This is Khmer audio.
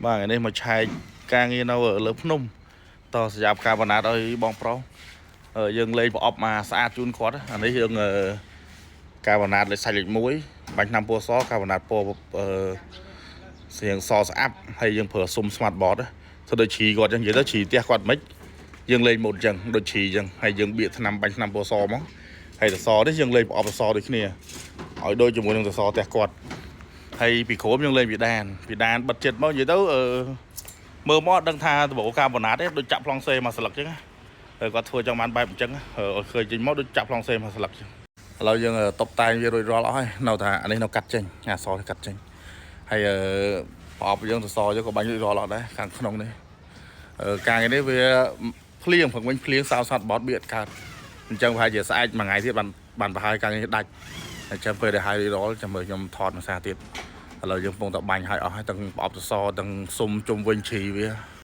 បាទថ្ងៃនេះមកឆែកការងារនៅលើភ្នំតស្រាប់ការបណាត់ឲ្យបងប្រុសយើងលេងប្រអប់មកស្អាតជូនគាត់អានេះយើងការបណាត់លេខសាច់លេខ1បាញ់ឆ្នាំពណ៌សការបណាត់ពណ៌ស្រៀងសស្អាប់ហើយយើងប្រើស៊ុំ smart board ធ្វើដូចឈីគាត់ចឹងនិយាយទៅឈីផ្ទះគាត់មិនយើងលេងម៉ូតចឹងដូចឈីចឹងហើយយើងបៀកថ្នាំបាញ់ឆ្នាំពណ៌សមកហើយសសរនេះយើងលេងប្រអប់សសរដូចគ្នាឲ្យដូចជាមួយនឹងសសរផ្ទះគាត់ហើយពីក្រោមយើងលេងពីដានបិទចិត្តមកនិយាយទៅមើលមកអត់ដឹងថាដបការបណាត់ទេដូចចាប់ប្លង់សេមកស្លឹកចឹងគាត់ធ្វើចង់បានបែបអញ្ចឹងឃើញចេញមកដូចចាប់ប្លង់សេមកស្លឹកចឹងឥឡូវយើងតុបតែងវារួចរាល់អស់ហើយនៅថាអានេះនៅកាត់ចេញអាសនេះកាត់ចេញហើយប្រអប់យើងសសរយើងក៏បាញ់រួចរាល់អស់ដែរខាងក្នុងនេះការងារនេះវាភ្លៀងព្រឹកវិញភ្លៀងសោសតបត់បៀតកើតអញ្ចឹងប្រហែលជាស្អែកមួយថ្ងៃទៀតបានប្រហែលការងារដាច់អញ្ចឹងពេលដែលហើយរួចរាល់ចាំមើលខ្ញុំថតមួយសារទៀតឥឡូវយើងកំពុងតែបាញ់ឲ្យអស់ហើយទាំងប្រអប់សសរទាំងស៊ុំជុំវិញឈីវា